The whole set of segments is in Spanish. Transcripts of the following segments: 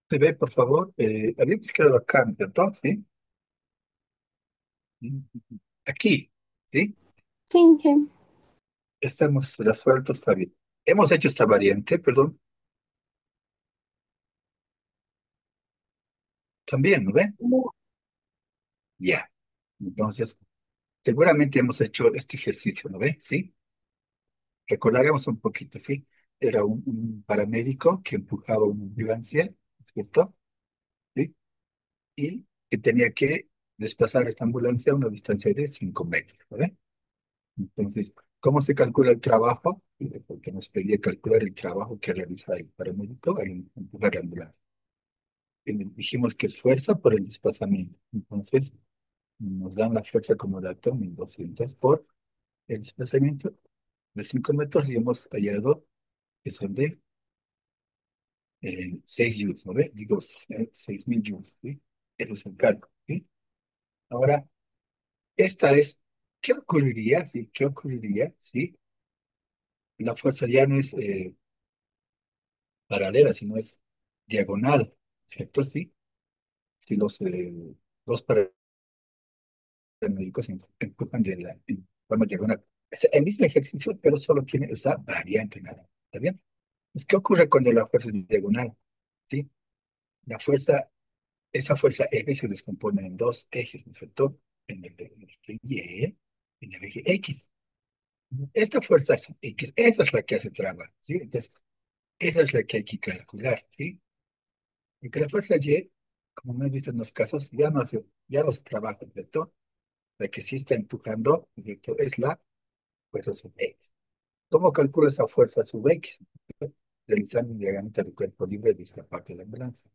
Se ve, por favor, habíamos quedado acá, ¿cierto? Sí. Aquí, ¿sí? Sí, sí. Estamos resueltos, está bien. Hemos hecho esta variante, perdón, también, ¿no ve? Ya. Entonces, seguramente hemos hecho este ejercicio, ¿no ve? Sí. Recordaremos un poquito, ¿sí? Era un paramédico que empujaba una ambulancia, ¿cierto? ¿Sí? Y que tenía que desplazar esta ambulancia a una distancia de 5 metros, ¿no ve? Entonces, ¿cómo se calcula el trabajo? Porque nos pedía calcular el trabajo que realiza el paramédico al empujar la ambulancia. Y dijimos que es fuerza por el desplazamiento. Entonces, nos dan la fuerza como dato, 1200 por el desplazamiento de 5 metros y hemos hallado que son de 6 joules, ¿no ve? Digo, 6000 joules, ¿sí? Ese es el cálculo, ¿sí? Ahora, esta es, ¿qué ocurriría, sí? ¿Qué ocurriría si la fuerza ya no es paralela, sino es diagonal, ¿cierto? Sí. Si los dos paramédicos se empujan en forma diagonal. Es el mismo ejercicio, pero solo tiene esa variante nada. ¿Está bien? Pues, ¿qué ocurre cuando la fuerza es diagonal? ¿Sí? La fuerza, esa fuerza F se descompone en dos ejes, ¿no es cierto? En el eje Y, en el eje X. Esta fuerza X, esa es la que hace traba, ¿sí? Entonces, esa es la que hay que calcular, ¿sí? Porque la fuerza Y, como hemos visto en los casos, ya no se trabaja, ¿cierto? La que sí está empujando, ¿cierto? Es la fuerza sub X. ¿Cómo calcula esa fuerza sub X? Realizando un diagrama del cuerpo libre de esta parte de la balanza.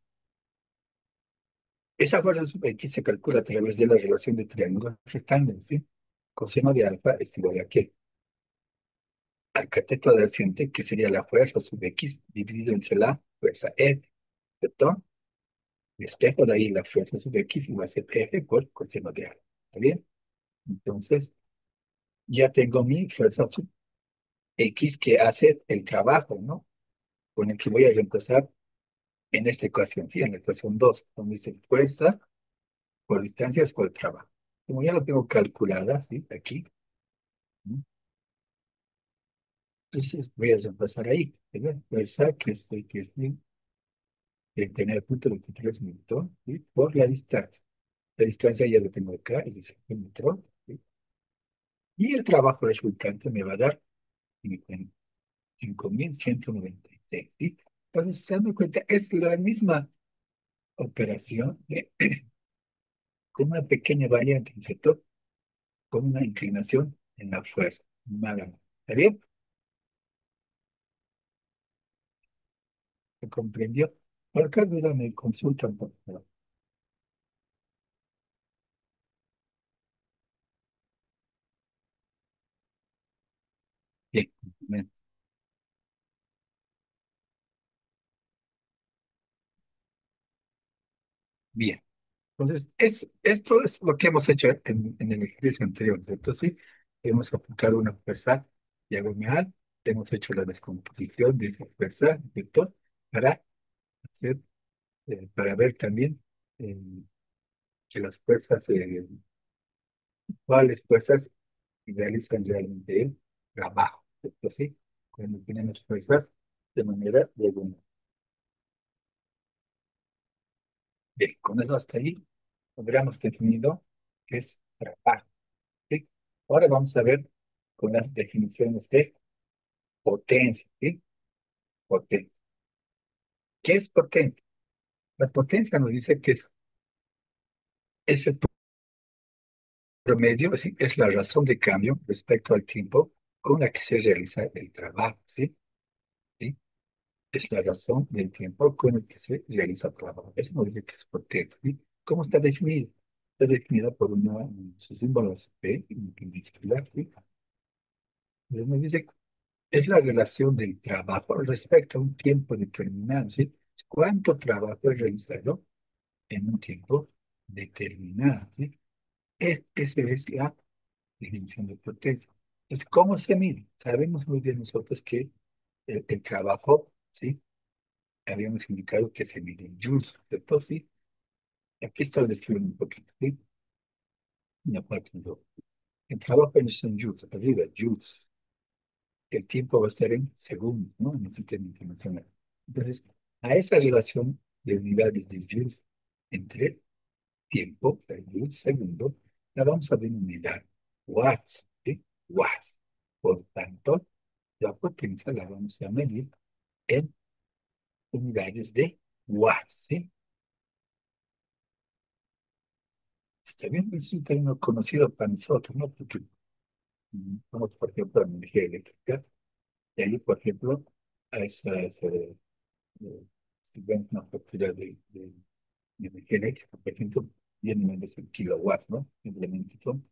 Esa fuerza sub X se calcula a través de la relación de triángulos rectángulos, ¿sí? Coseno de alfa es igual a ¿qué? Al cateto adyacente, que sería la fuerza sub X dividido entre la fuerza F, ¿cierto? Espejo de ahí la fuerza sub X y va a ser F por coseno de alfa. ¿Está bien? Entonces, ya tengo mi fuerza sub X que hace el trabajo, ¿no? Con el que voy a reemplazar en esta ecuación, ¿sí? En la ecuación 2 donde dice fuerza por distancia es por trabajo. Como ya lo tengo calculada, ¿sí? Aquí, ¿no? Entonces voy a reemplazar ahí, ¿verdad? Fuerza que es 39,23 ¿sí? Por la distancia. La distancia ya la tengo acá, es de centímetros, ¿sí? Y el trabajo resultante me va a dar 5196, ¿sí? Entonces, se dan cuenta, es la misma operación con una pequeña variante, ¿no es cierto? Con una inclinación en la fuerza. Nada más. ¿Está bien? ¿Se comprendió? Por acá, duda, me consultan, por favor. Bien, bien. Bien. Entonces, esto es lo que hemos hecho en el ejercicio anterior, ¿cierto? Sí, hemos aplicado una fuerza diagonal, hemos hecho la descomposición de esa fuerza, ¿cierto? Para hacer, para ver también eh, que las fuerzas, cuáles fuerzas realizan realmente el trabajo, ¿cierto? Sí, cuando tenemos fuerzas de manera diagonal. Bien, con eso hasta ahí habríamos definido qué es trabajo, ¿sí? Ahora vamos a ver con las definiciones de potencia, ¿sí? Potencia. ¿Qué es potencia? La potencia nos dice que es ese promedio, ¿sí? Es la razón de cambio respecto al tiempo con la que se realiza el trabajo, ¿sí? ¿Sí? Es la razón del tiempo con el que se realiza el trabajo. Eso nos dice que es potencia, ¿sí? ¿Cómo está definido? Está definida por su símbolo es P, minúscula, ¿sí? Entonces nos dice es la relación del trabajo respecto a un tiempo determinado, ¿sí? ¿Cuánto trabajo es realizado en un tiempo determinado, ¿sí? Esa es la definición de potencia. Entonces, ¿cómo se mide? Sabemos muy bien nosotros que el trabajo, ¿sí? habíamos indicado que se mide en joules, ¿cierto? Sí. Aquí está el describen un poquito, ¿sí? En la parte dos. El trabajo es en joules, arriba, joules. El tiempo va a estar en segundos, ¿no? En el sistema internacional. Entonces, a esa relación de unidades de joules entre tiempo, el joules segundo, la vamos a denominar watts, ¿sí? Watts. Por tanto, la potencia la vamos a medir en unidades de watts, ¿sí? Está bien, es un término conocido para nosotros, ¿no? Porque vamos, por ejemplo, a la energía eléctrica, y ahí, por ejemplo, a si vemos una factura de energía eléctrica, por ejemplo, vienen de ser kilowatts, ¿no? Simplemente son,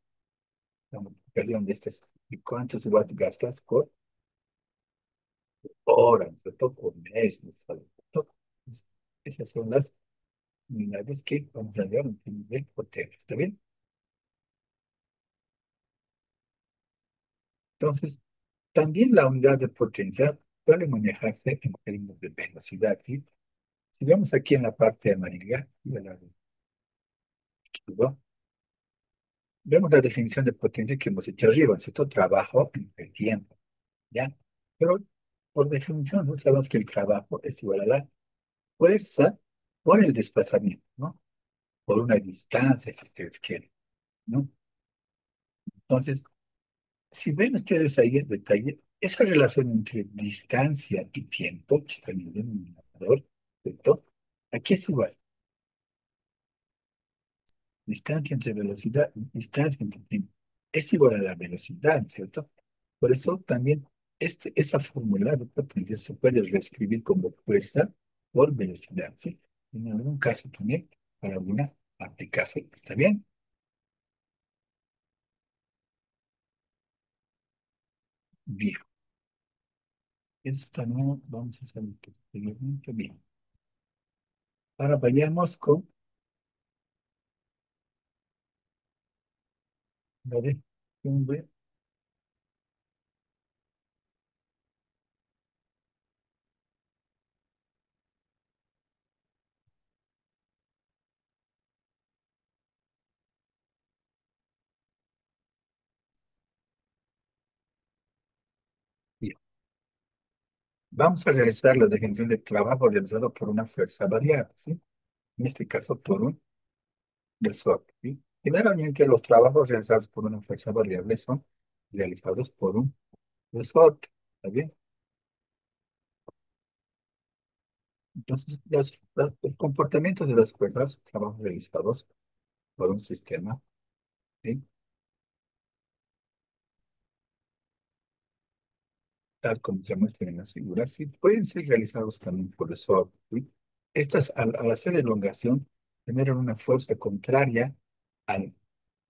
vamos, perdón, de estas, ¿y cuántos watts gastas por hora, ¿no es cierto? Por mes, ¿no es cierto? Entonces, esas son las unidades que vamos a ver en términos de potencia, ¿está bien? Entonces, también la unidad de potencia puede manejarse en términos de velocidad, ¿sí? Si vemos aquí en la parte amarilla, y a la de izquierda, vemos la definición de potencia que hemos hecho arriba, ¿cierto? Trabajo entre tiempo, ¿ya? Pero por definición, nosotros sabemos que el trabajo es igual a la fuerza por el desplazamiento, ¿no? Por una distancia, si ustedes quieren, ¿no? Entonces, si ven ustedes ahí el detalle, esa relación entre distancia y tiempo, que está en el denominador, ¿cierto? Aquí es igual. Distancia entre velocidad, distancia entre tiempo. Es igual a la velocidad, ¿cierto? Por eso también esa fórmula de potencia se puede reescribir como fuerza por velocidad, ¿sí? En algún caso también, para alguna aplicación. ¿Está bien? Bien. Esta no vamos a hacer posteriormente. Bien. Ahora vayamos con la de bien. Vamos a realizar la definición de trabajo realizado por una fuerza variable, ¿sí? En este caso, por un resorte, ¿sí? Generalmente los trabajos realizados por una fuerza variable son realizados por un resorte, ¿está bien? Entonces, los comportamientos de las fuerzas, trabajos realizados por un sistema, ¿sí? Tal como se muestra en las figuras, sí, pueden ser realizados también por resorte, ¿sí? Estas, al hacer elongación, generan una fuerza contraria al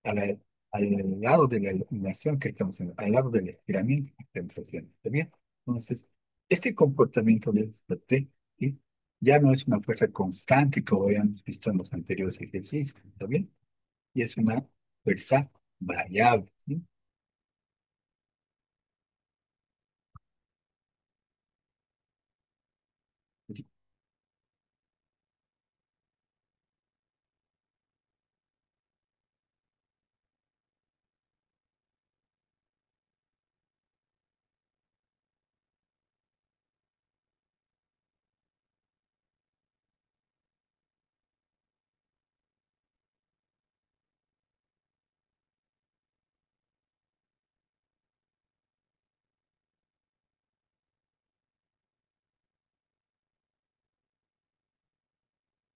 a la- al lado de la iluminación que estamos haciendo, al lado del estiramiento que estamos haciendo. ¿Está bien? Entonces, este comportamiento del flote, ¿sí? Ya no es una fuerza constante como habíamos visto en los anteriores ejercicios. ¿Está bien? Y es una fuerza variable. ¿Sí? Es-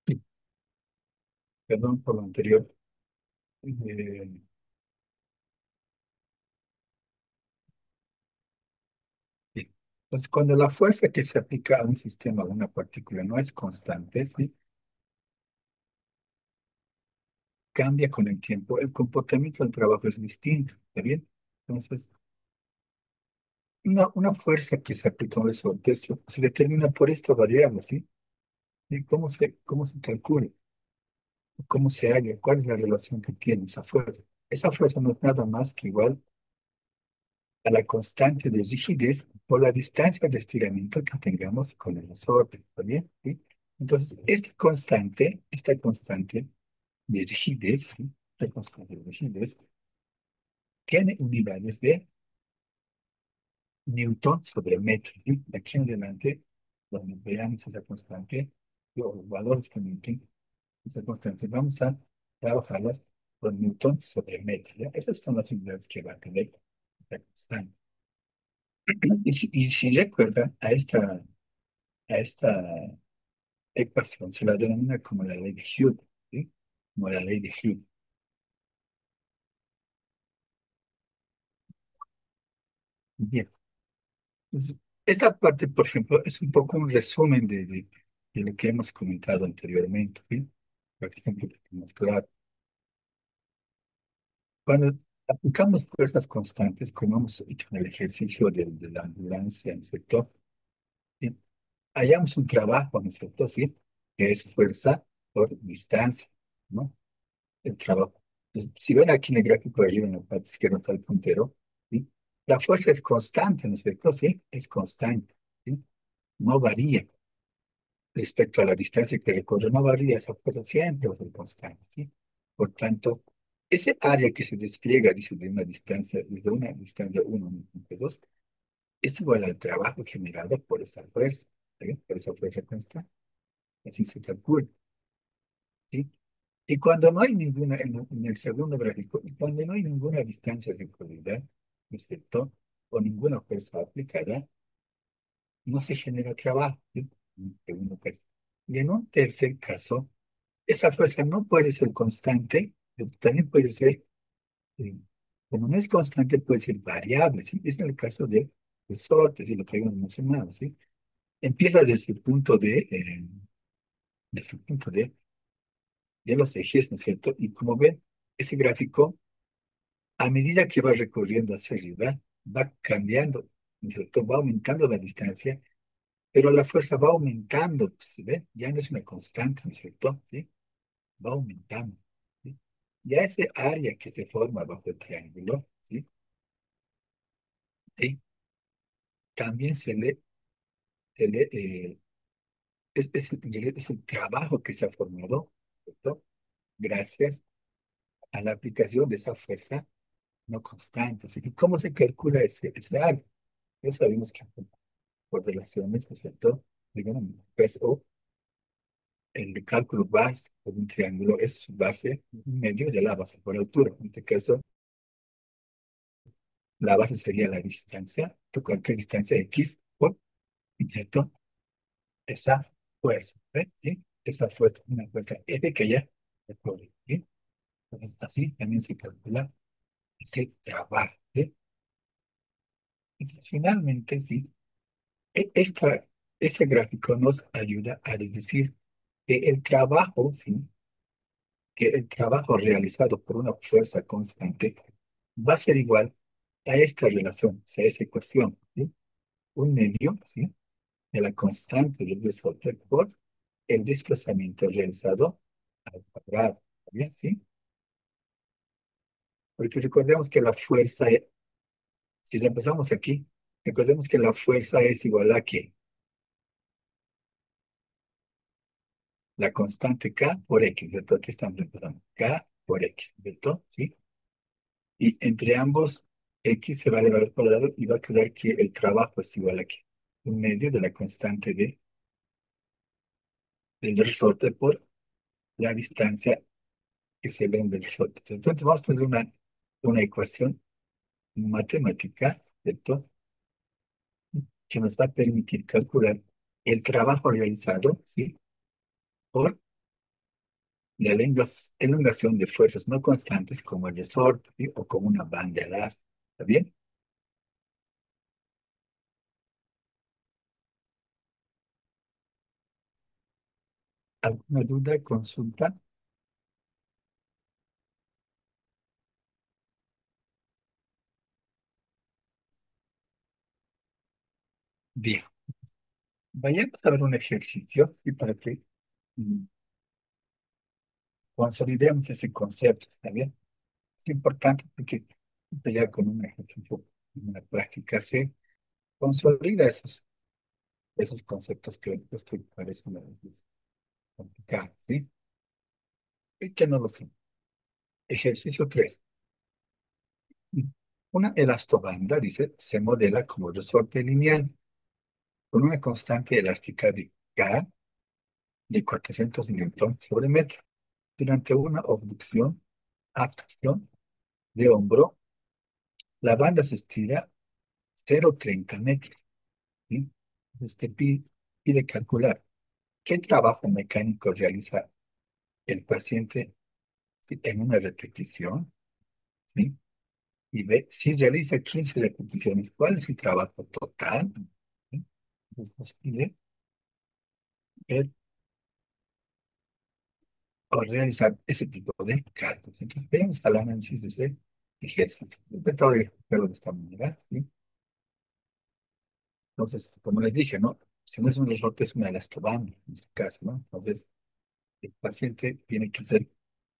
sí, perdón por lo anterior. Eh, sí. Entonces, cuando la fuerza que se aplica a un sistema, a una partícula, no es constante, ¿sí? Cambia con el tiempo, el comportamiento del trabajo es distinto, ¿está bien? Entonces, una fuerza que se aplica a un resorte se determina por esta variable, ¿sí? ¿Y cómo se calcula? ¿Cómo se halla? ¿Cuál es la relación que tiene esa fuerza? Esa fuerza no es nada más que igual a la constante de rigidez por la distancia de estiramiento que tengamos con el resorte, ¿está bien? ¿Sí? Entonces, esta constante de rigidez, ¿sí? Esta constante de rigidez tiene unidades de Newton sobre metro, ¿sí? De aquí en adelante, cuando veamos esa constante, o los valores que Newton, esa constante, vamos a trabajarlas con Newton sobre metro, ¿ya? Esas son las unidades que va a tener la constante. Y si recuerdan, a esta ecuación se la denomina como la ley de Hughes, ¿sí? Como la ley de Hughes. Bien. Entonces, esta parte, por ejemplo, es un poco un resumen de lo que hemos comentado anteriormente, ¿sí? Para que esté un poquito más claro. Cuando aplicamos fuerzas constantes, como hemos hecho en el ejercicio de la ambulancia, ¿no es cierto? ¿Sí? Hallamos un trabajo, ¿no es cierto? Sí, que es fuerza por distancia, ¿no? El trabajo. Entonces, si ven aquí en el gráfico de arriba, en la parte izquierda está el puntero, ¿sí? La fuerza es constante, ¿no es cierto? Sí, es constante, ¿sí? No varía respecto a la distancia que recorre, no varía, esa fuerza siempre va a ser constante, ¿sí? Por tanto, ese área que se despliega, dice, desde una distancia 1 a un punto 2, es igual al trabajo generado por esa fuerza, ¿sí? Por esa fuerza constante, así se calcula, ¿sí? Y cuando no hay ninguna, en el segundo gráfico, y cuando no hay ninguna distancia recorrida, ¿no es cierto? O ninguna fuerza aplicada, no se genera trabajo, ¿sí? En el segundo caso. Y en un tercer caso, esa fuerza no puede ser constante, pero también puede ser, eh, como no es constante, puede ser variable, ¿sí? Es en el caso de resortes y lo que habíamos mencionado, ¿sí? Empieza desde el punto de los ejes, ¿no es cierto? Y como ven, ese gráfico a medida que va recorriendo hacia arriba, va cambiando, ¿no es cierto? Va aumentando la distancia, pero la fuerza va aumentando, pues, ¿sí ven? Ya no es una constante, ¿no es cierto? ¿Sí? Va aumentando, ¿sí? Ya ese área que se forma bajo el triángulo, ¿sí? ¿Sí? También es el trabajo que se ha formado, ¿cierto? Gracias a la aplicación de esa fuerza no constante. ¿Sí? ¿Y cómo se calcula ese área? Ya sabemos que por relaciones, ¿no es cierto? Digamos, pues, o el cálculo base de un triángulo es su base medio de la base por altura. En este caso, la base sería la distancia, cualquier distancia X por, ¿cierto? Esa fuerza, ¿ve? ¿Sí? Esa fuerza, una fuerza F que ya recorre, ¿sí? Entonces, así también se calcula ese trabajo, ¿sí? Entonces, finalmente, sí, ese gráfico nos ayuda a deducir que el trabajo realizado por una fuerza constante va a ser igual a esta relación, o sea, esa ecuación, ¿sí? Un medio, ¿sí? De la constante del resorte por el desplazamiento realizado al cuadrado, ¿está bien? ¿Sí? Porque recordemos que la fuerza, si empezamos aquí, recordemos que la fuerza es igual a que la constante K por X, ¿cierto? Aquí estamos reemplazando K por X, ¿cierto? ¿Sí? Y entre ambos, X se va a elevar al cuadrado y va a quedar que el trabajo es igual a que un medio de la constante del resorte por la distancia que se ve en el resorte. Entonces vamos a tener una ecuación matemática, ¿cierto? Que nos va a permitir calcular el trabajo realizado, ¿sí? Por la elongación de fuerzas no constantes como el resorte, ¿sí? O como una banda elástica. ¿Está bien? ¿Alguna duda, consulta? Bien. Vayamos a ver un ejercicio, ¿sí? Para que mm, consolidemos ese concepto, ¿está bien? Es importante porque pelear con un ejercicio práctica se consolida esos conceptos teóricos que parecen a veces complicados, ¿sí? Y que no lo son. Ejercicio 3. Una elastobanda, dice, se modela como resorte lineal con una constante elástica de K de 400 newton sobre metro. Durante una abducción de hombro, la banda se estira 0,30 metros. ¿Sí? Este pide calcular qué trabajo mecánico realiza el paciente, ¿sí?, en una repetición, ¿sí? Y ve si realiza 15 repeticiones, ¿cuál es el trabajo total? ¿Sí? Entonces nos pide ver o realizar ese tipo de cálculos. Entonces, vamos al análisis de ese ejercicio. He tratado de ejecutarlo de esta manera, ¿sí? Entonces, como les dije, ¿no? Si no es un resorte, es una elastobanda, en este caso, ¿no? Entonces, el paciente tiene que hacer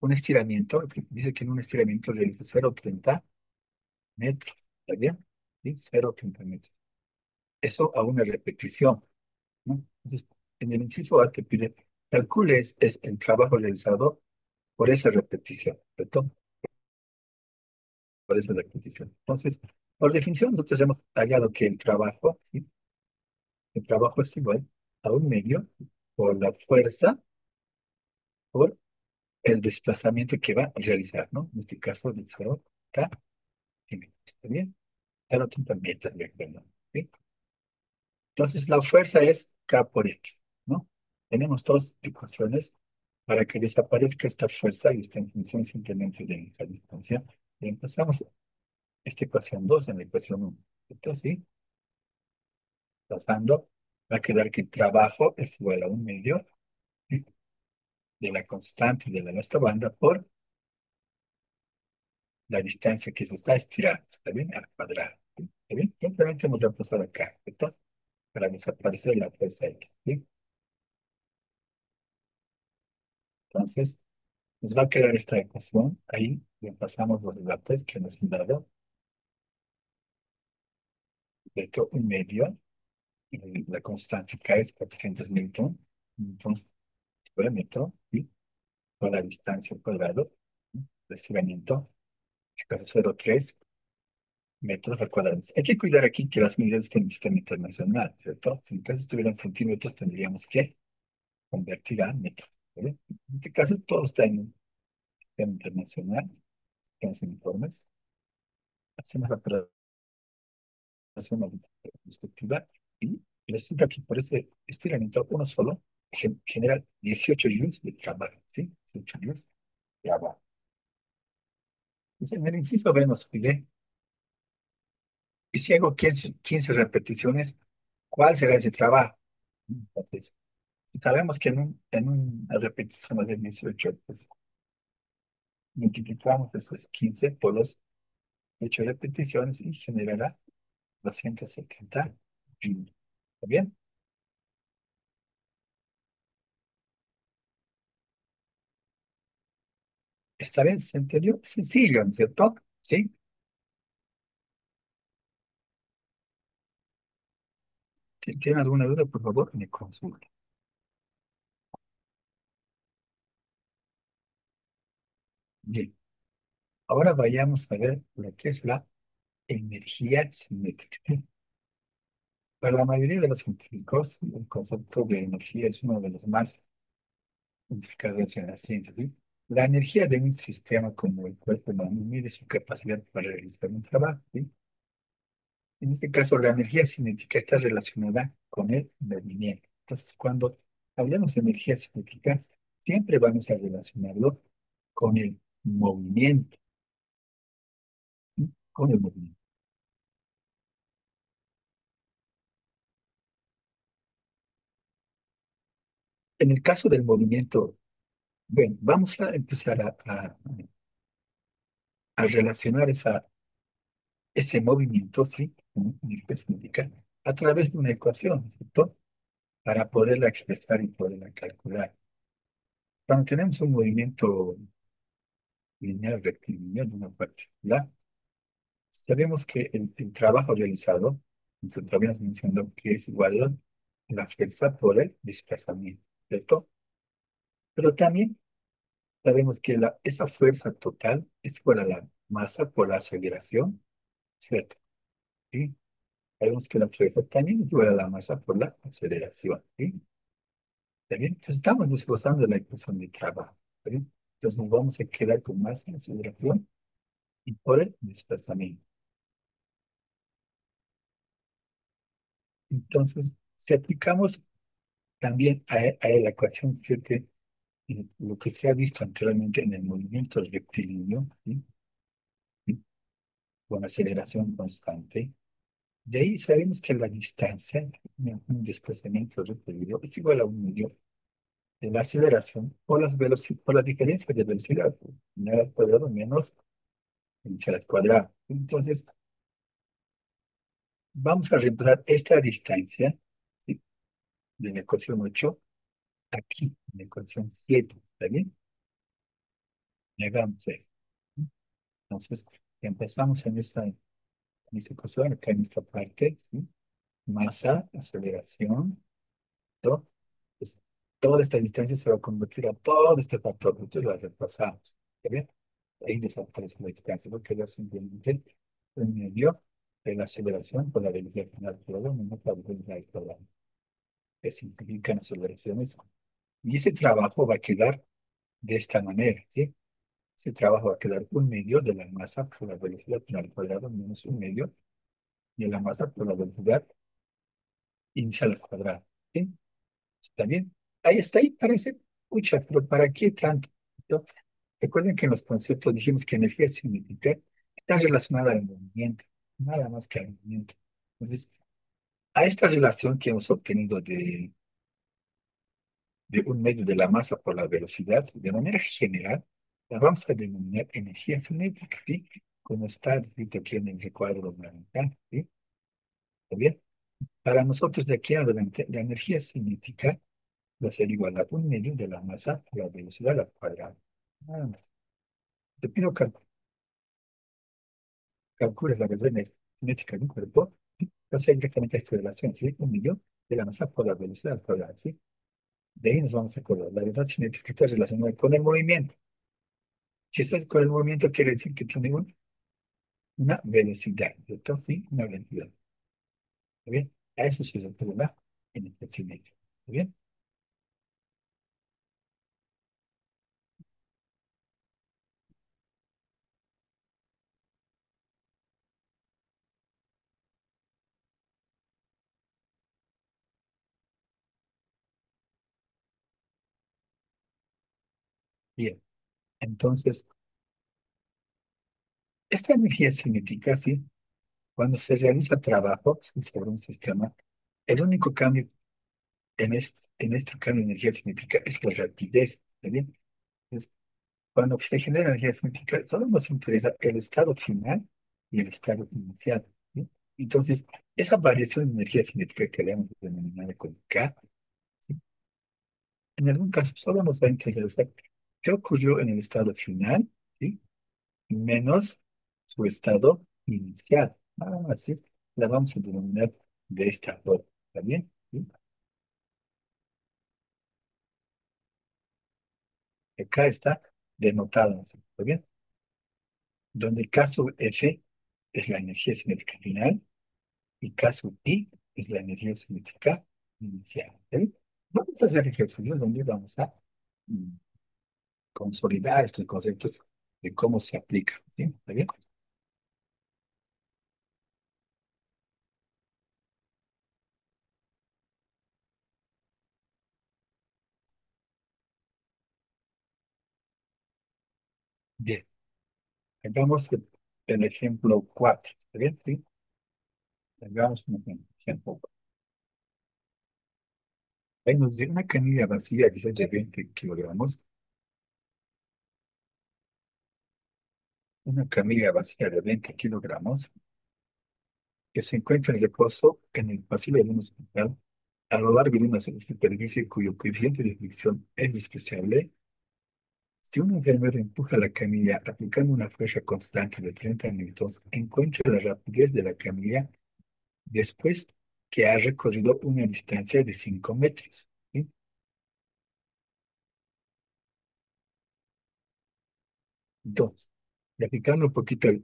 un estiramiento, que dice que en un estiramiento realiza 0,30 metros, ¿está bien? ¿Sí? 0,30 metros. Eso a una repetición, ¿no? Entonces, en el inciso A te pide, calcule es el trabajo realizado por esa repetición, ¿cierto? Por esa repetición. Entonces, por definición, nosotros hemos hallado que el trabajo, ¿sí? El trabajo es igual a un medio por la fuerza por el desplazamiento que va a realizar, ¿no? En este caso, de 0,30 metros. ¿Está bien? 0,30 metros, recuerdo. ¿Sí? Entonces, la fuerza es K por X, ¿no? Tenemos dos ecuaciones para que desaparezca esta fuerza y esta en función simplemente de la distancia. Reemplazamos esta ecuación 2 en la ecuación 1. Entonces, sí, pasando, va a quedar que el trabajo es igual a un medio, ¿sí?, de la constante de la nuestra banda por la distancia que se está estirando, ¿está bien? Al cuadrado, ¿sí? ¿Está bien? Simplemente hemos reemplazado acá, ¿cierto? Para desaparecer la fuerza X, ¿sí? Entonces, nos va a quedar esta ecuación, ahí reemplazamos los datos que nos han dado, ¿cierto? Un medio, y la constante K es 400 newton, entonces, por el metro, ¿sí? Por la distancia al cuadrado, ¿sí? El estiramiento, en este caso 0,3 metros al cuadrado. Hay que cuidar aquí que las medidas estén en sistema internacional, ¿cierto? Si en caso estuvieran centímetros, tendríamos que convertir a metros, ¿vale? En este caso, todo está en un sistema internacional, tenemos informes, hacemos la operación respectiva y resulta que por ese estiramiento, uno solo genera 18 joules de trabajo, ¿sí? 18 joules de trabajo. Entonces, en el inciso B nos pide, y si hago 15 repeticiones, ¿cuál será ese trabajo? Entonces, sabemos que en una repetición de 18, pues multiplicamos esos 15 por los 8 repeticiones y generará 270 joules. ¿Está bien? ¿Está bien? ¿Se entendió? Sencillo, ¿no es cierto? ¿Sí? ¿Tiene alguna duda? Por favor, me consulte. Bien, ahora vayamos a ver lo que es la energía cinética. Para la mayoría de los científicos, el concepto de energía es uno de los más identificados en la ciencia, ¿sí? La energía de un sistema como el cuerpo humano mide su capacidad para realizar un trabajo, ¿sí? En este caso, la energía cinética está relacionada con el movimiento. Entonces, cuando hablamos de energía cinética, siempre vamos a relacionarlo con el movimiento, ¿sí? Con el movimiento. En el caso del movimiento, bueno, vamos a empezar a relacionar ese movimiento, ¿sí?, con energía cinética a través de una ecuación, ¿cierto? Para poderla expresar y poderla calcular. Cuando tenemos un movimiento lineal rectilíneo de una partícula, Sabemos que el trabajo realizado, nosotros habíamos mencionado que es igual a la fuerza por el desplazamiento, ¿cierto? Pero también sabemos que esa fuerza total es igual a la masa por la aceleración, ¿cierto? ¿Sí? Sabemos que la fuerza también es igual a la masa por la aceleración, ¿sí? ¿Está bien? Entonces estamos desglosando la ecuación de trabajo, ¿está bien? Entonces nos vamos a quedar con masa, aceleración y por el desplazamiento. Entonces, si aplicamos también a la ecuación 7 lo que se ha visto anteriormente en el movimiento rectilíneo, ¿sí? ¿Sí? Con aceleración constante, de ahí sabemos que la distancia, un desplazamiento rectilíneo, es igual a un medio de la aceleración por la diferencia de velocidad, nada al cuadrado menos inicial al cuadrado. Entonces, vamos a reemplazar esta distancia, ¿sí? De la ecuación 8 aquí, en la ecuación 7, ¿está bien? Y hagamos eso. Entonces, empezamos en esa ecuación, acá en esta parte, ¿sí? Masa, aceleración, todo. Pues, toda esta distancia se va a convertir a todo este factor, entonces la reemplazamos. ¿Está bien? Ahí desaparece la distancia, va a quedar simplemente en medio de la aceleración por la velocidad final del cuadrado menos la velocidad del cuadrado, que simplifican aceleraciones. Y ese trabajo va a quedar de esta manera, ¿sí? Ese trabajo va a quedar un medio de la masa por la velocidad final al cuadrado menos un medio de la masa por la velocidad inicial al cuadrado. ¿Sí? ¿Está bien? Ahí está, ahí parece, pucha, pero ¿para qué tanto? ¿No? Recuerden que en los conceptos dijimos que energía significa está relacionada al movimiento, nada más que al movimiento. Entonces, a esta relación que hemos obtenido de un medio de la masa por la velocidad, de manera general, la vamos a denominar energía cinética, ¿sí? Como está escrito aquí en el recuadro naranja, ¿sí? ¿Está bien? Para nosotros de aquí en adelante, la energía cinética va a ser igual a un medio de la masa por la velocidad al cuadrado. Nada más. Te pido que calcules la velocidad cinética de un cuerpo, ¿sí? Va a ser directamente esta relación, ¿sí? Un medio de la masa por la velocidad al cuadrado, ¿sí? De ahí nos vamos a acordar. La velocidad cinética está relacionada con el movimiento. Si estás con el movimiento, quiere decir que tiene una velocidad, ¿cierto? Sí, una velocidad. ¿Está bien? A eso se refiere la energía cinética. ¿Está bien? Bien. Entonces, esta energía cinética, ¿sí? Cuando se realiza trabajo sobre un sistema, el único cambio en este cambio de energía cinética es la rapidez. ¿Está bien? Entonces, cuando se genera energía cinética, solo nos interesa el estado final y el estado inicial. ¿Sí? Entonces, esa variación de energía cinética que le hemos denominado como K, ¿sí? En algún caso solo nos va a interesar qué ocurrió en el estado final, ¿sí? Menos su estado inicial. Así la vamos a denominar de esta forma. ¿Está bien? ¿Sí? Acá está denotado así. ¿Está bien? Donde K sub F es la energía cinética final y K sub I es la energía cinética inicial. ¿Está bien? Vamos a hacer ejercicios donde vamos a mm, consolidar estos conceptos de cómo se aplica. ¿Sí? ¿Está bien? Bien. Hagamos el ejemplo 4. ¿Está bien? Sí. Hagamos un ejemplo. Ahí nos dice una canilla vacía, quizás de 20 kilogramos. Una camilla vacía de 20 kilogramos que se encuentra en reposo en el pasillo de un hospital a lo largo de una superficie cuyo coeficiente de fricción es despreciable. Si un enfermero empuja la camilla aplicando una fuerza constante de 30 newtons, encuentra la rapidez de la camilla después que ha recorrido una distancia de 5 metros. ¿Sí? Entonces, aplicando un poquito el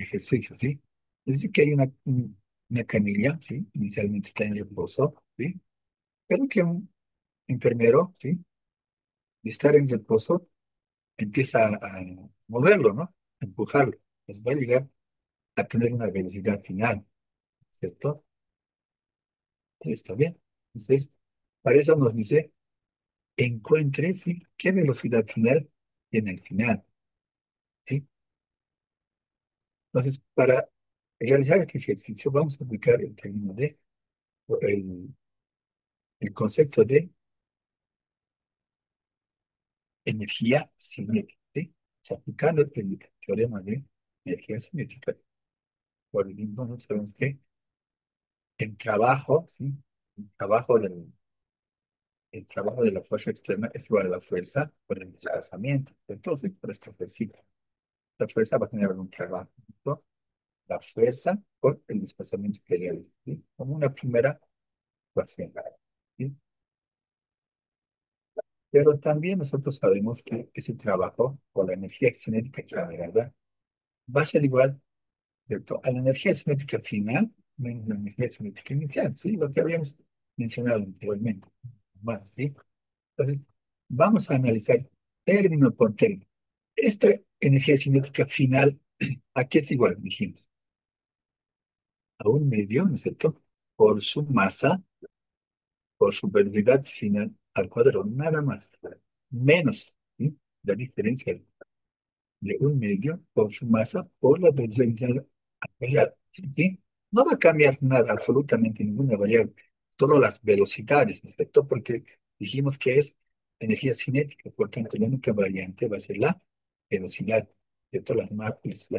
ejercicio, ¿sí? Es decir, que hay una camilla, ¿sí? Inicialmente está en reposo, ¿sí? Pero que un enfermero, ¿sí? De estar en reposo, empieza a moverlo, ¿no? A empujarlo. Pues va a llegar a tener una velocidad final, ¿cierto? Está bien. Entonces, para eso nos dice, encuentre, ¿sí? ¿Qué velocidad final tiene el final? ¿Sí? Entonces, para realizar este ejercicio, vamos a aplicar el término de, el, el concepto de energía cinética, ¿sí? O sea, aplicando el teorema de energía cinética, por el mismo, ¿no? Sabemos que el trabajo, ¿sí? El trabajo el trabajo de la fuerza externa es igual a la fuerza por el desplazamiento. Entonces, por esta fuerza, la fuerza va a tener un trabajo, ¿no? La fuerza por el desplazamiento que realiza, ¿sí? Como una primera ecuación, ¿sí? Pero también nosotros sabemos que ese trabajo o la energía cinética generada va a ser igual, ¿cierto? A la energía cinética final menos la energía cinética inicial, ¿sí? Lo que habíamos mencionado anteriormente. Más, ¿sí? Entonces, vamos a analizar término por término. Esta energía cinética final, ¿a qué es igual? Dijimos, a un medio, ¿no es cierto? Por su masa, por su velocidad final al cuadrado, nada más. Menos, ¿sí? La diferencia de un medio por su masa por la velocidad al cuadrado, ¿sí? No va a cambiar nada, absolutamente ninguna variable, solo las velocidades, ¿no es cierto? Porque dijimos que es energía cinética, por tanto, la única variante va a ser la velocidad, ¿cierto? La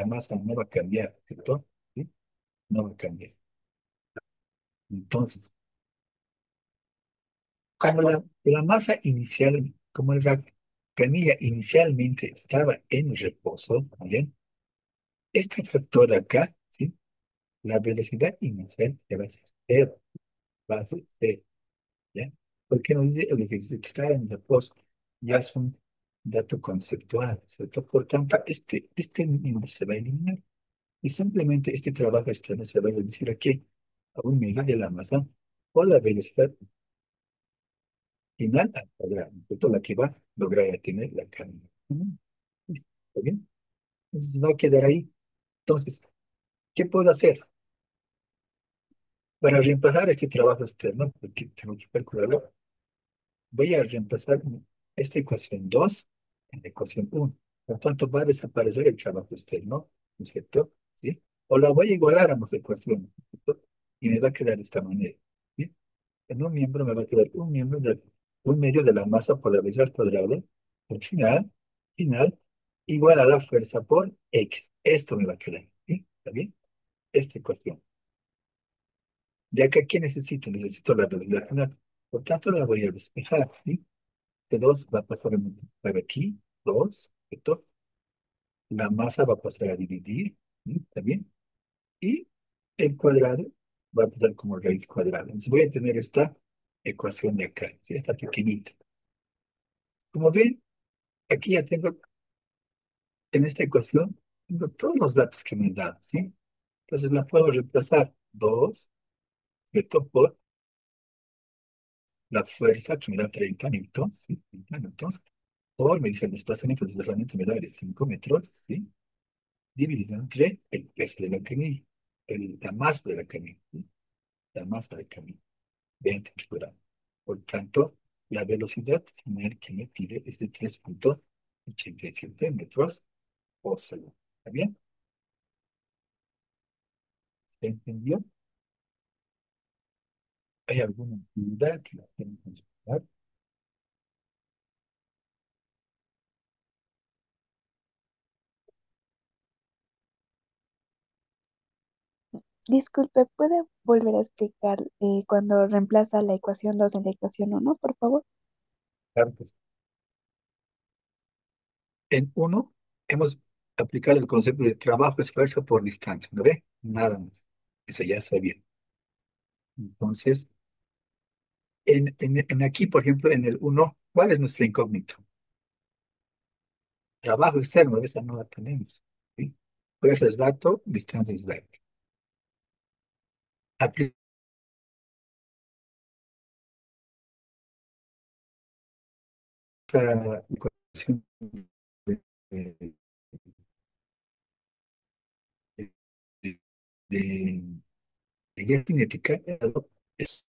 masa no va a cambiar, ¿cierto? ¿Sí? No va a cambiar. Entonces, como la masa inicial, como la camilla inicialmente estaba en reposo, ¿bien? Este factor acá, ¿sí? La velocidad inicial ya va a ser cero, va a ser cero, ¿ya? Porque nos dice el ejercicio que está en reposo, ya es un dato conceptual, ¿cierto? Por tanto, este número se va a eliminar y simplemente este trabajo externo se va a reducir aquí a un medio de la masa o la velocidad final al cuadrado, ¿cierto? La que va a lograr tener la carga. Ujú. ¿Está bien? Entonces va a quedar ahí. Entonces, ¿qué puedo hacer? Para reemplazar este trabajo externo, porque tengo que calcularlo, voy a reemplazar esta ecuación 2 en la ecuación uno. Por tanto, va a desaparecer el trabajo externo, ¿no es cierto? ¿Sí? O la voy a igualar a ambas ecuaciones, ¿no es cierto? Y me va a quedar de esta manera. ¿Sí? En un miembro me va a quedar un medio de la masa por la velocidad al cuadrado. Al final, igual a la fuerza por X. Esto me va a quedar. ¿Sí? ¿Está bien? Esta ecuación. Ya que aquí necesito la velocidad final. Por tanto, la voy a despejar, ¿sí? De 2 va a pasar a multiplicar aquí, 2, ¿cierto? La masa va a pasar a dividir, ¿sí? ¿También? Y el cuadrado va a pasar como raíz cuadrada. Entonces voy a tener esta ecuación de acá, ¿sí? Esta pequeñita. Como ven, aquí ya tengo, en esta ecuación, tengo todos los datos que me han dado, ¿sí? Entonces la puedo reemplazar 2, ¿cierto? Por la fuerza que me da 30 newtons, ¿sí? 30 newtons, por, me dice el desplazamiento me da de 5 metros, ¿sí? Dividido entre el peso de la camilla, la masa de la camilla, ¿sí? La masa de la camilla, 20 kilogramos. Por tanto, la velocidad final que me pide es de 3,87 metros por segundo. ¿Está bien? ¿Se entendió? ¿Hay alguna duda que la tengan que consultar? Disculpe, ¿puede volver a explicar cuando reemplaza la ecuación 2 en la ecuación uno, por favor? Claro que sí. En uno hemos aplicado el concepto de trabajo-esfuerzo por distancia, ¿no ve? Nada más. Eso ya está bien. Entonces, en aquí, por ejemplo, en el uno, ¿cuál es nuestra incógnita? Trabajo externo, esa no la tenemos. ¿Sí? Fuerza es dato, distancia es dato. Aplica la ecuación de, de, de, de cinética, es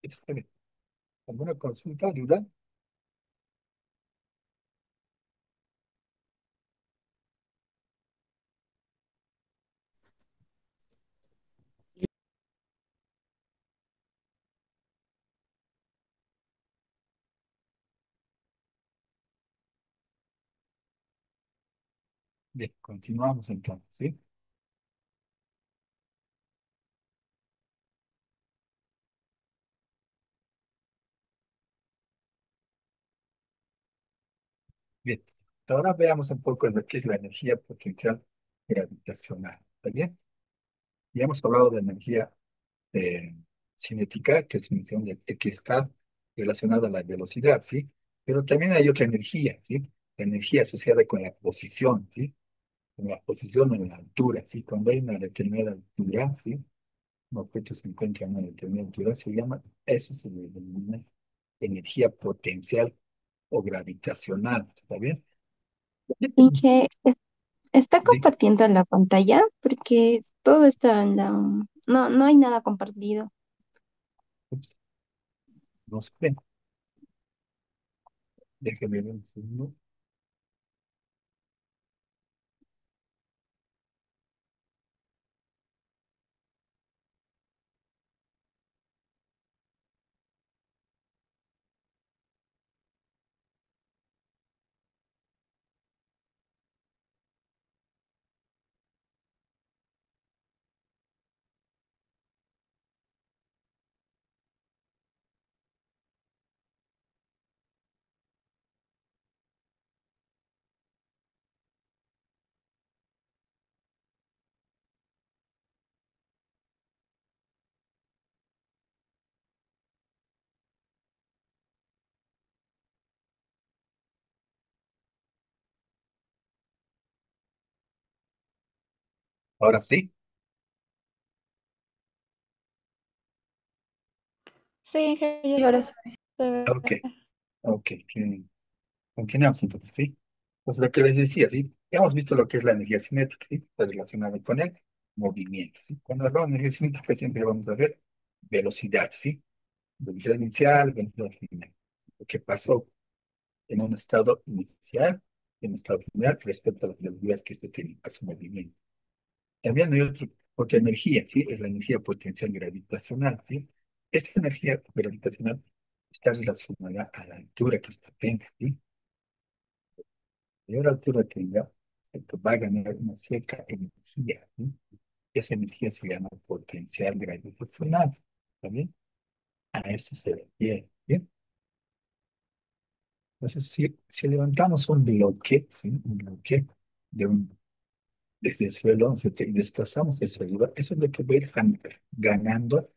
está bien. ¿Alguna consulta, duda? Bien, continuamos entonces, ¿sí? Bien, ahora veamos un poco de lo que es la energía potencial gravitacional, ¿está bien? Ya hemos hablado de energía eh, cinética, que es mención de que está relacionada a la velocidad, ¿sí? Pero también hay otra energía, ¿sí? La energía asociada con la posición, ¿sí? Con la posición en la altura, ¿sí? Cuando hay una determinada altura, ¿sí? Un objeto se encuentra a una determinada altura, se llama, eso se le denomina energía potencial o gravitacional, ¿está bien? Inge, ¿está Sí, compartiendo la pantalla? Porque todo está en la... No, no hay nada compartido. ups, no sé, déjeme ver un segundo. Ahora sí, Sí, que ya Y ahora sí. se ve. ok, ok, continuamos entonces, ¿sí? Pues lo que les decía, ¿sí? Ya hemos visto lo que es la energía cinética, ¿sí? Está relacionada con el movimiento, ¿sí? Cuando hablamos de energía cinética siempre vamos a ver velocidad, ¿sí? Velocidad inicial, velocidad final. Lo que pasó en un estado inicial, en un estado final, respecto a las velocidades que esto tiene a su movimiento. También hay otra energía, ¿sí? Es la energía potencial gravitacional, ¿sí? Esta energía gravitacional está relacionada a la altura que ésta tenga, ¿sí? Mayor altura tenga, esto va a ganar una cierta energía, ¿sí? Esa energía se llama potencial gravitacional, ¿está bien? A eso se refiere, ¿bien? Entonces, si levantamos un bloque, ¿sí? Un bloque de desde el suelo, y desplazamos hacia arriba, eso es lo que va a ir ganando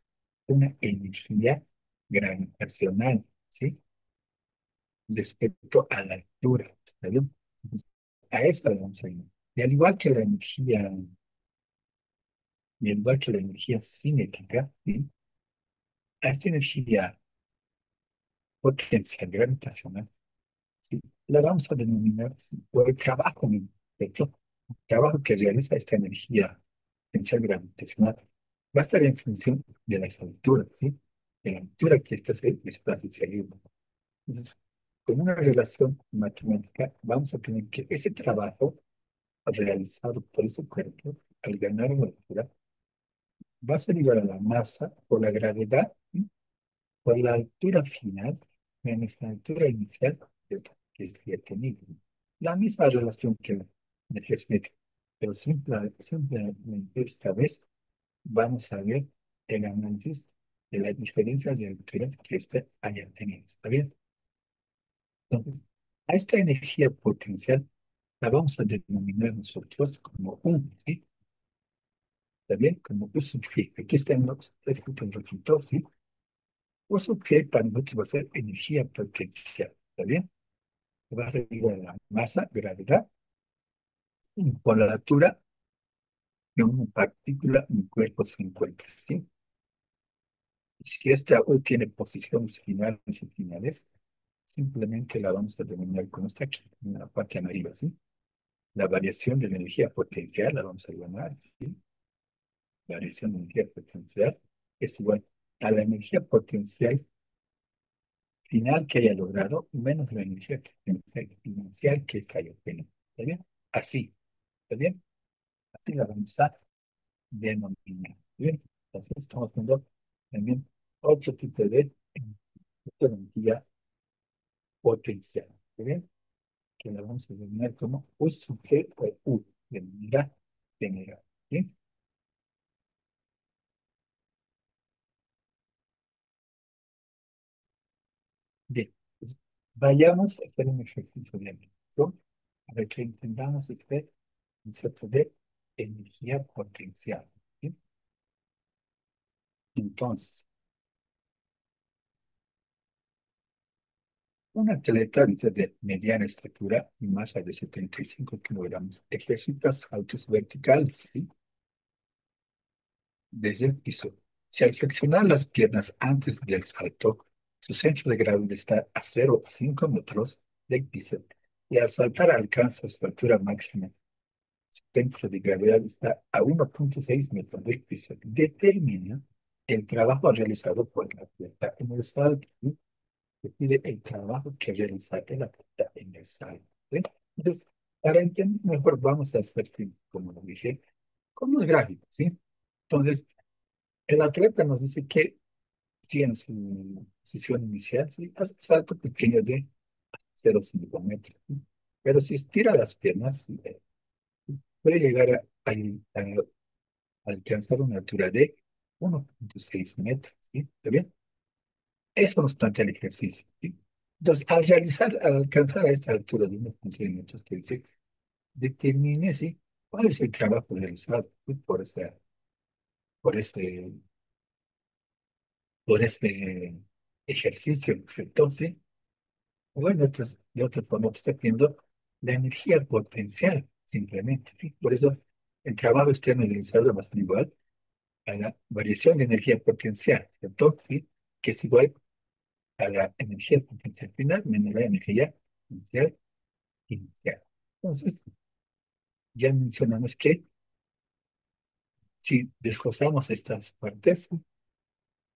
una energía gravitacional, ¿sí? Respecto a la altura, ¿está bien? Entonces, a esta le vamos a ir. Y al igual que la energía, y al igual que la energía cinética, ¿sí? A esta energía potencial gravitacional, ¿sí? La vamos a denominar, ¿sí? Por el trabajo mismo, ¿cierto? El trabajo que realiza esta energía potencial gravitacional va a estar en función de las alturas, ¿sí? De la altura que ésta se desplaza hacia arriba. Entonces, con una relación matemática, vamos a tener que ese trabajo realizado por ese cuerpo, al ganar una altura, va a ser igual a la masa por la gravedad, ¿sí? Por la altura final menos la altura inicial que estaría teniendo. La misma relación que la energía cinética, pero simplemente esta vez vamos a ver el análisis de las diferencias de alturas que éste haya tenido. ¿Está bien? Entonces, a esta energía potencial la vamos a denominar nosotros como U, ¿sí? ¿Está bien? Como U sub G. Aquí está escrito en rojito, ¿sí? U sub G para nosotros va a ser energía potencial. ¿Está bien? Va a referir a la masa, gravedad, por la altura de una partícula en cuerpo se encuentra, ¿sí? Si esta U tiene posiciones finales y finales, simplemente la vamos a denominar como está aquí, en la parte amarilla, ¿sí? La variación de la energía potencial la vamos a llamar, ¿sí? Variación de energía potencial es igual a la energía potencial final que haya logrado menos la energía potencial inicial que esta haya obtenido. ¿Está bien? Así, ¿está bien? Así la vamos a denominar. Bien, entonces estamos viendo también otro tipo de energía potencial. Bien, que la vamos a denominar como U sub G o U, de manera general. Bien, bien. Pues, vayamos a hacer un ejercicio de aplicación para que entendamos este concepto de energía potencial. ¿Sí? Entonces, un atleta dice de mediana estatura y masa de 75 kilogramos ejercita saltos verticales, ¿sí? Desde el piso. Si al flexionar las piernas antes del salto, su centro de gravedad está a 0,5 metros del piso y al saltar alcanza su altura máxima. Su centro de gravedad está a 1,6 metros del piso. Determina el trabajo realizado por el atleta en el salto. ¿Sí? Pide el trabajo que realiza el atleta en el salto. ¿Sí? Entonces, para entender mejor, vamos a hacer, sí, como lo dije, con los gráficos. ¿Sí? Entonces, el atleta nos dice que si en su posición inicial, sí, hace un salto pequeño de 0,5 metros. ¿Sí? Pero si estira las piernas, sí, puede llegar a alcanzar una altura de 1,6 metros. ¿Sí? ¿Está bien? Eso nos plantea el ejercicio. ¿Sí? Entonces, al alcanzar a esta altura de 1,6 metros, que dice, determine, ¿sí? cuál es el trabajo realizado, ¿sí? Por este, por este ejercicio, ¿no es cierto? ¿Sí? Bueno, de otra forma, te está pidiendo la energía potencial, simplemente, ¿sí? Por eso, el trabajo externo realizado va a ser igual a la variación de energía potencial, ¿cierto? ¿Sí? Que es igual a la energía potencial final menos la energía potencial inicial. Entonces, ya mencionamos que si desglosamos estas partes,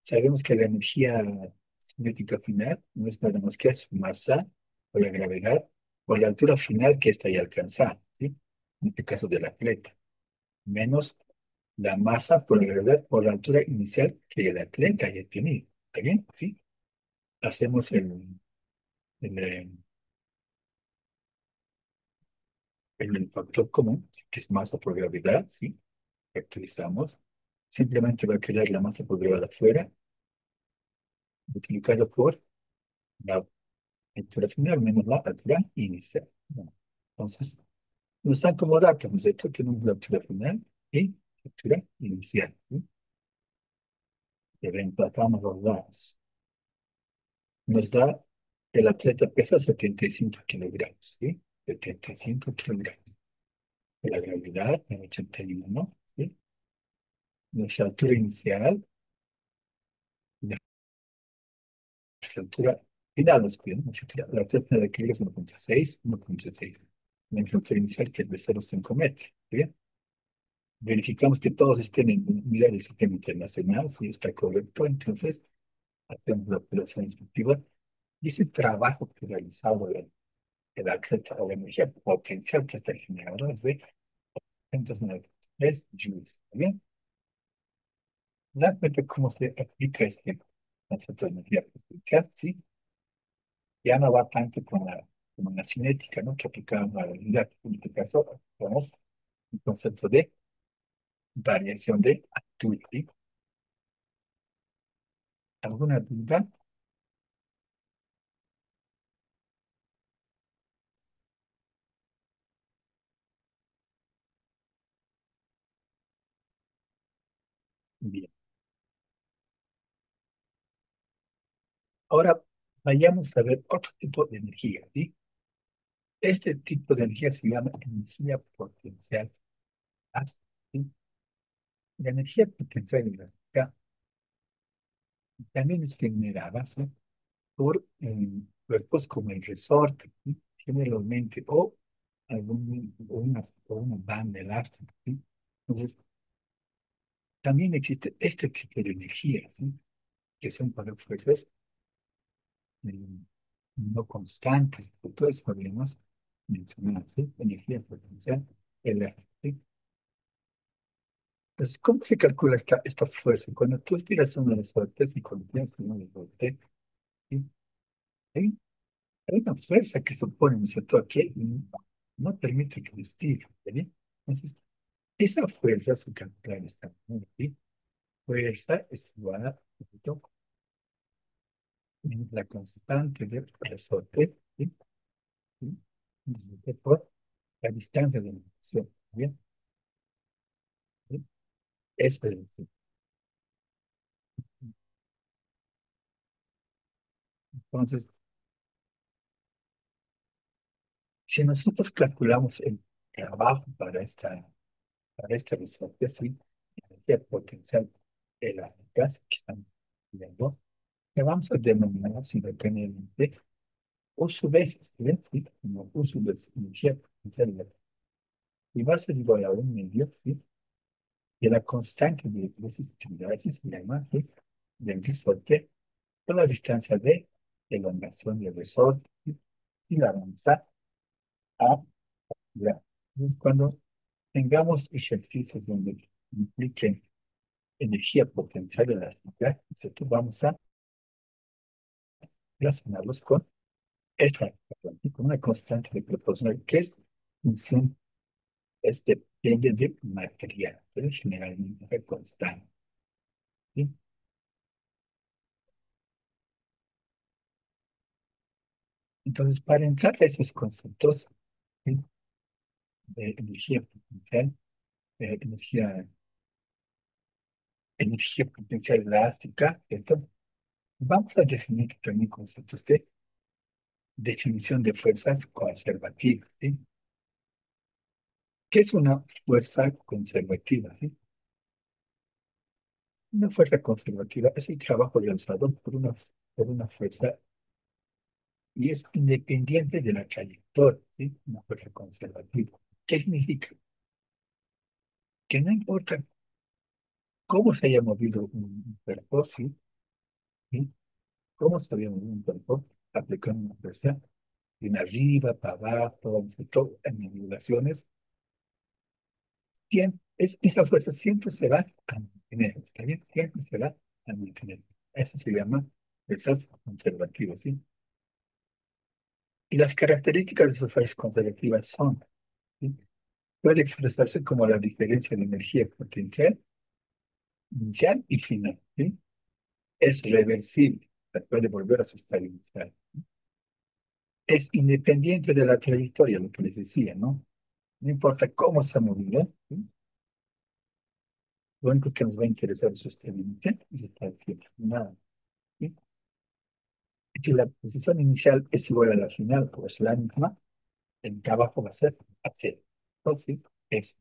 sabemos que la energía cinética final no es nada más que su masa o la gravedad o la altura final que está ahí alcanzada, ¿sí? En este caso del atleta, menos la masa por la gravedad o la altura inicial que el atleta haya tenido. ¿Está bien? ¿Sí? Hacemos el, eh, el factor común, que es masa por gravedad, ¿sí? Factorizamos. Simplemente va a quedar la masa por gravedad afuera, multiplicado por la altura final menos la altura inicial. Bueno, entonces, nos dan como datos, ¿no es cierto? Tenemos la altura final y la altura inicial. ¿Sí? Y reemplazamos los datos. Nos da, el atleta pesa 75 kilogramos, ¿sí? 75 kilogramos. La gravedad en 81, ¿sí? Nuestra altura inicial, nuestra altura final, nos piden, la altura final de equilibrio es 1.6, 1.6. Nuestra altura inicial que es de 0,5 metros, ¿bien? Verificamos que todos estén en unidad del sistema internacional, si está correcto, entonces hacemos la operación instructiva y ese trabajo que ha realizado el atleta o la energía potencial que está generando es de 293 joules. ¿Está bien? Realmente cómo se aplica este concepto de energía potencial, ¿sí? Ya no va tanto con la cinética, ¿no? Que aplicamos a la unidad. En este caso, tenemos el concepto de variación de altura, ¿sí? ¿Alguna duda? Bien. Ahora vayamos a ver otro tipo de energía, ¿sí? Este tipo de energía se llama energía potencial elástica, ¿sí? La energía potencial elástica también es generada, ¿sí? Por cuerpos como el resorte, ¿sí? Generalmente, o una banda elástica, ¿sí? Entonces, también existe este tipo de energía, ¿sí? Que son para fuerzas eh, no constantes, que todos podríamos mencionar, ¿sí? Energía potencial elástica, ¿sí? Entonces, ¿cómo se calcula esta fuerza? Cuando tú estiras uno de los resortes y cuando tienes uno de los resortes, ¿sí? Hay, hay una fuerza que supone, ¿no es cierto?, que no permite que estire, ¿sí? Entonces, esa fuerza se calcula de esta manera, ¿sí? Fuerza es igual a punto en la constante del resorte, ¿sí? ¿Sí? Dividido por la distancia de la dirección, ¿bien? ¿Sí? Eso es decir. Entonces, si nosotros calculamos el trabajo para este resorte, sí, energía potencial elástica, que están viendo, que vamos a denominar simultáneamente U sub S, ¿sí? ¿Sí? Como U sub S, energía potencial elástica. Y va a ser igual a un medio, ¿sí? De la constante de resistividad, así se llama, ¿sí? Del resorte, por la distancia de elongación del resorte, ¿sí? Y la vamos a calcular. Entonces, cuando tengamos ejercicios donde impliquen energía potencial elástica, nosotros vamos a relacionarlos con esta, con una constante de proporcional que es función, depende de material, pero generalmente es constante. ¿Sí? Entonces, para entrar a esos conceptos, ¿sí? De energía potencial, energía, energía potencial elástica, ¿cierto? Vamos a definir también conceptos de definición de fuerzas conservativas, ¿sí? ¿Qué es una fuerza conservativa? ¿Sí? Una fuerza conservativa es el trabajo realizado por una fuerza y es independiente de la trayectoria, ¿sí? Una fuerza conservativa. ¿Qué significa? Que no importa cómo se haya movido un cuerpo, ¿sí? ¿Sí? Cómo se había movido un cuerpo, aplicando una fuerza de arriba, para abajo, no sé, todo, en angulaciones, esa fuerza siempre se va a mantener, ¿está bien? Siempre se va a mantener. Eso se llama fuerzas conservativas, ¿sí? Y las características de esas fuerzas conservativas son, ¿sí? Puede expresarse como la diferencia de energía potencial, inicial y final, ¿sí? Es reversible, puede volver a su estado inicial. es independiente de la trayectoria, lo que les decía, ¿no? No importa cómo se ha movido, ¿sí? Lo único que nos va a interesar es sostenerse, es estar quieto, nada, ¿sí? Si la posición inicial es igual a la final, pues la misma, el trabajo va a ser hacer. Entonces, es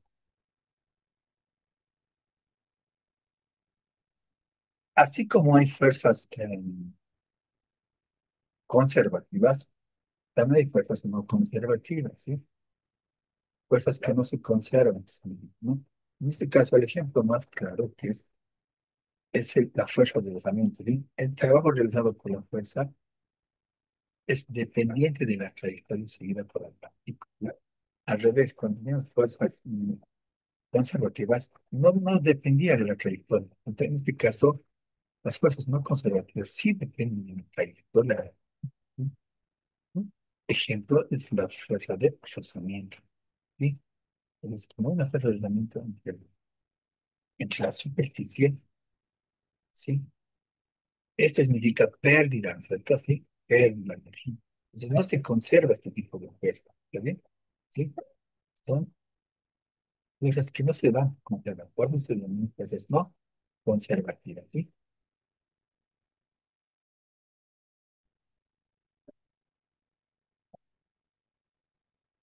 así como hay fuerzas conservativas, también hay fuerzas no conservativas, ¿sí? Fuerzas que no se conservan, ¿sí? ¿No? En este caso, el ejemplo más claro que es la fuerza de lanzamiento, ¿sí? El trabajo realizado por la fuerza es dependiente de la trayectoria seguida por la partícula. Al revés, cuando tenemos fuerzas conservativas, no dependía de la trayectoria. Entonces, en este caso, las fuerzas no conservativas sí dependen de la trayectoria. Un ejemplo es la fuerza de rozamiento, ¿sí? Es como una fuerza de rozamiento entre la superficie, ¿sí? Esto significa pérdida, ¿cierto? Sí, pérdida de energía. Entonces no se conserva este tipo de fuerza, ¿está bien? ¿Sí? Son fuerzas que no se van a conservar, por eso se denominan fuerzas no conservativas, ¿sí?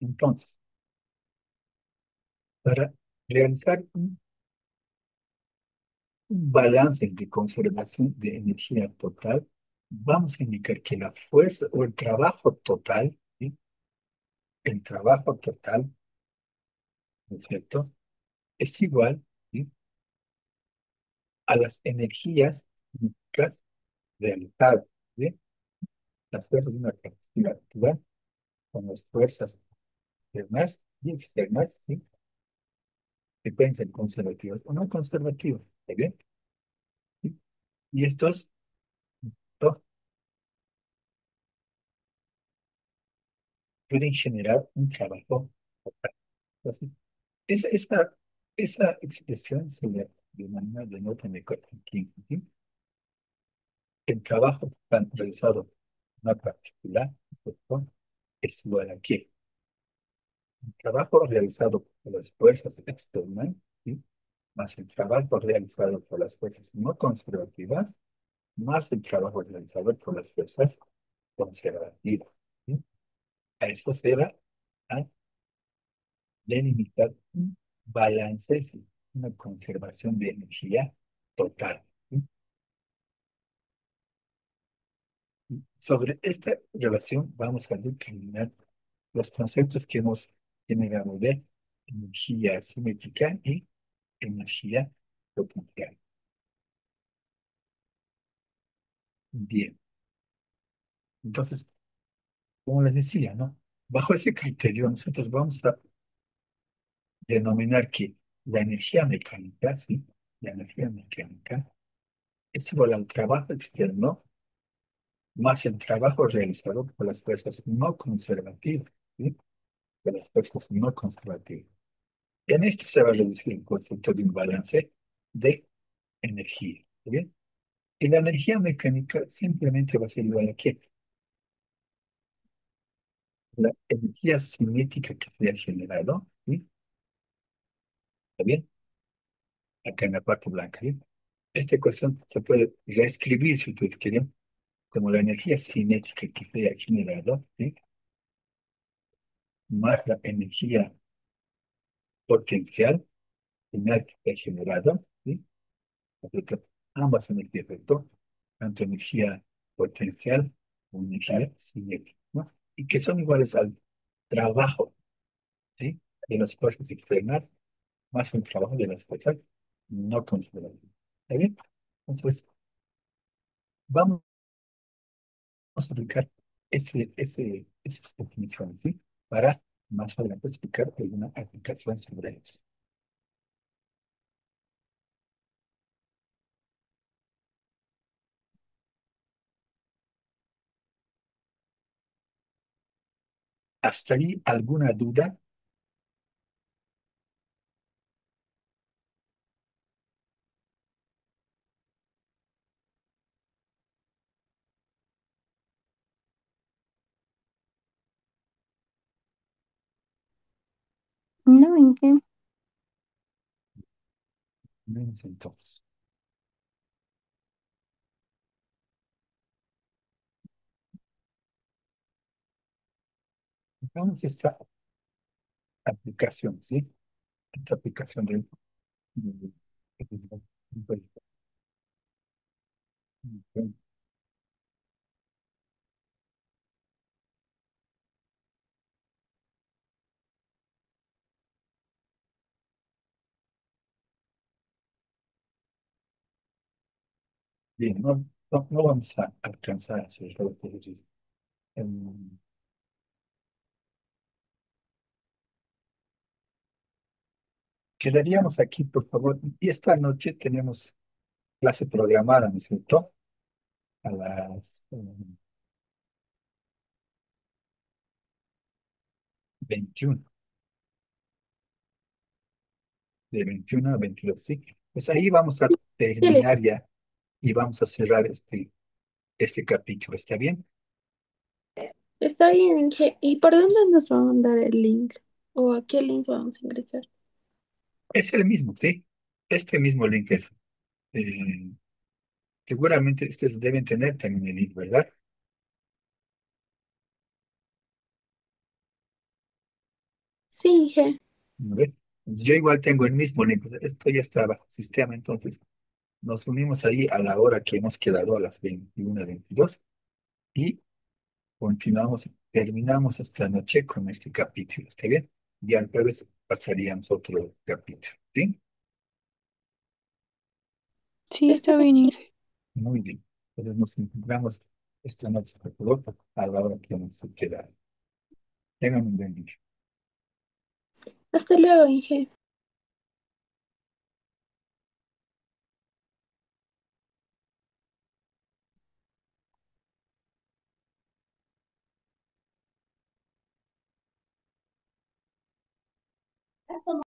Entonces, para realizar un balance de conservación de energía total, vamos a indicar que la fuerza o el trabajo total, ¿sí? El trabajo total, ¿no es cierto? Es igual, ¿sí? A las energías cinéticas realizadas, ¿sí? Las fuerzas de una partícula actual con las fuerzas internas y externas, ¿sí? Que pueden ser conservativas o no conservativas, ¿está bien? ¿Sí? Y estos ¿no? pueden generar un trabajo total. Entonces, esa, esa, esa expresión se le denomina de nota de Copenhague, ¿sí? El trabajo tan realizado en una particular ¿cierto? Es igual a qué. El trabajo realizado por las fuerzas externas, ¿sí? Más el trabajo realizado por las fuerzas no conservativas, más el trabajo realizado por las fuerzas conservativas, ¿sí? A eso se va a delimitar un balance, ¿sí? Una conservación de energía total, ¿sí? Sobre esta relación vamos a determinar los conceptos que hemos generado de energía cinética y energía potencial. Bien, entonces, como les decía, ¿no? Bajo ese criterio, nosotros vamos a denominar que la energía mecánica, ¿sí? La energía mecánica es igual al trabajo externo más el trabajo realizado por las fuerzas no conservativas, ¿sí? Por las fuerzas no conservativas. En esto se va a reducir el concepto de un balance de energía, ¿sí bien? Y la energía mecánica simplemente va a ser igual a qué? La energía cinética que se ha generado, ¿sí? ¿Está bien? Acá en la parte blanca, ¿sí? Esta ecuación se puede reescribir, si ustedes quieren, como la energía cinética que se ha generado, ¿sí? Más la energía potencial final que se ha generado, ¿sí? Nosotros, ambas energías, ¿cierto? Tanto energía potencial como energía cinética, ¿no? Y que son iguales al trabajo, ¿sí? De las fuerzas externas más el trabajo de las fuerzas no controladas. ¿Está bien? Entonces, vamos a aplicar esas definiciones, ¿sí? Para más adelante explicar alguna aplicación sobre eso. ¿Hasta ahí alguna duda? No, ¿en qué? Menos entonces. Vamos a esta aplicación, ¿sí? Esta aplicación de- Bien, no vamos a alcanzar a hacer todo por ello. Em, Quedaríamos aquí, por favor. Y esta noche tenemos clase programada, ¿no es cierto? A las 21, de 21 a 22, ¿sí? Pues ahí vamos a Sí, terminar ya y vamos a cerrar este capítulo, ¿está bien? está bien, Inge. ¿Y por dónde nos va a mandar el link? ¿O a qué link vamos a ingresar? Es el mismo, ¿sí? Este mismo link es. eh, Seguramente ustedes deben tener también el link, ¿verdad? Sí, Inge. ¿No ve? Yo igual tengo el mismo link, o sea, esto ya está bajo sistema, entonces nos unimos ahí a la hora que hemos quedado a las 21:22 y continuamos, terminamos esta noche con este capítulo, ¿está bien? Y al jueves pasaríamos otro capítulo, ¿sí? Sí, Está está bien. bien, Inge. Muy bien. Entonces nos encontramos esta noche, por favor, a la hora que hemos quedado. Tengan un buen día. Hasta luego, Inge.